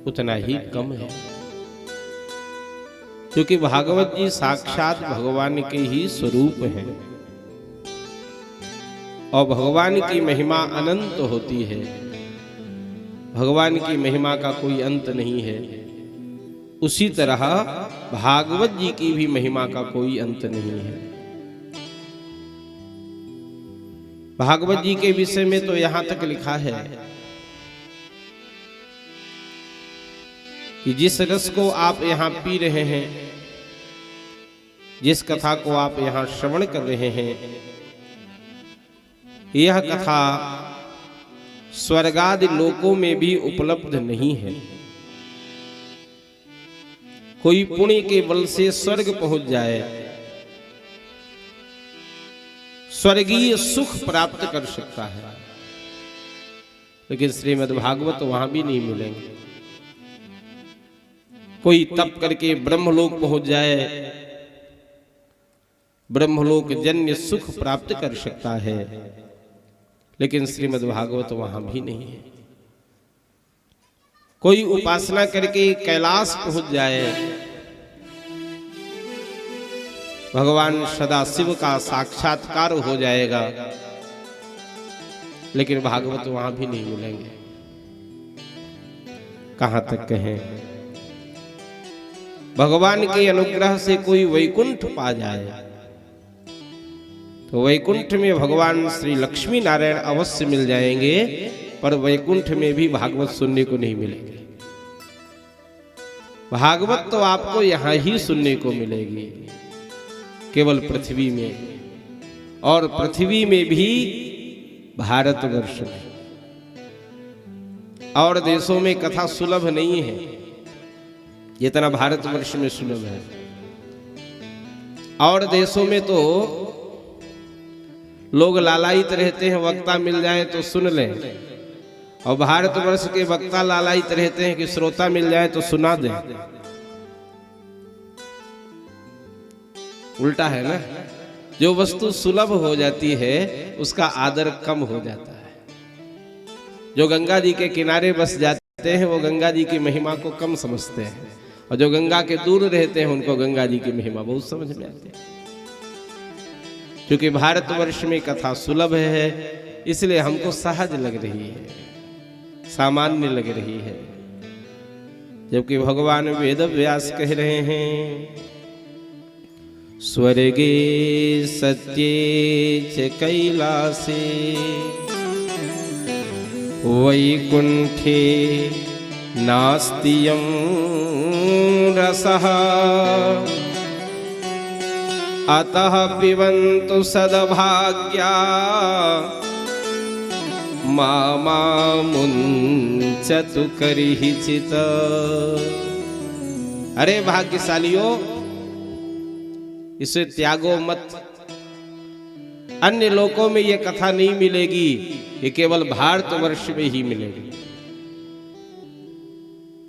उतना ही कम है, क्योंकि भागवत जी साक्षात भगवान के ही स्वरूप हैं और भगवान की महिमा अनंत होती है। भगवान की महिमा का कोई अंत नहीं है। उसी तरह भागवत जी की भी महिमा का कोई अंत नहीं है। भागवत जी के विषय में तो यहां तक लिखा है कि जिस रस को आप यहां पी रहे हैं, जिस कथा को आप यहां श्रवण कर रहे हैं, यह कथा स्वर्गादि लोकों में भी उपलब्ध नहीं है। कोई पुण्य के बल से स्वर्ग पहुंच जाए, स्वर्गीय सुख प्राप्त कर सकता है, लेकिन श्रीमद् भागवत वहां भी नहीं मिलेंगे। कोई तप करके ब्रह्मलोक पहुंच जाए, ब्रह्मलोक जन्य सुख प्राप्त कर सकता है, लेकिन श्रीमद् भागवत वहां भी नहीं है। कोई उपासना करके कैलाश पहुंच जाए, भगवान सदाशिव का साक्षात्कार हो जाएगा, लेकिन भागवत वहां भी नहीं मिलेंगे। कहां तक कहें, भगवान के अनुग्रह से कोई वैकुंठ पा जाए तो वैकुंठ में भगवान श्री लक्ष्मी नारायण अवश्य मिल जाएंगे, पर वैकुंठ में भी भागवत सुनने को नहीं मिलेंगे। भागवत तो आपको यहां ही सुनने को मिलेगी, केवल पृथ्वी में, और पृथ्वी में भी भारतवर्ष में। और देशों में कथा सुलभ नहीं है जितना भारतवर्ष में सुलभ है। और देशों में तो लोग लालायित रहते हैं, वक्ता मिल जाए तो सुन लें, और भारतवर्ष के वक्ता लालायित रहते हैं कि श्रोता मिल जाए तो सुना दें। उल्टा है ना, जो वस्तु सुलभ हो जाती है उसका आदर कम हो जाता है। जो गंगा जी के किनारे बस जाते हैं वो गंगा जी की महिमा को कम समझते हैं, और जो गंगा के दूर रहते हैं उनको गंगा जी की महिमा बहुत समझ में आती है। क्योंकि भारतवर्ष में कथा सुलभ है, इसलिए हमको सहज लग रही है, सामान्य लग रही है। जबकि भगवान वेद व्यास कह रहे हैं, स्वर्गे सत्ये च कैलासे वैकुंठे नास्तियं रसः अतः पिबन्तु सद्भाग्या मामुञ्चतु करिहिचित्। अरे भाग्यशालियों, इसे त्यागो मत। अन्य लोकों में ये कथा नहीं मिलेगी, ये केवल भारतवर्ष में ही मिलेगी।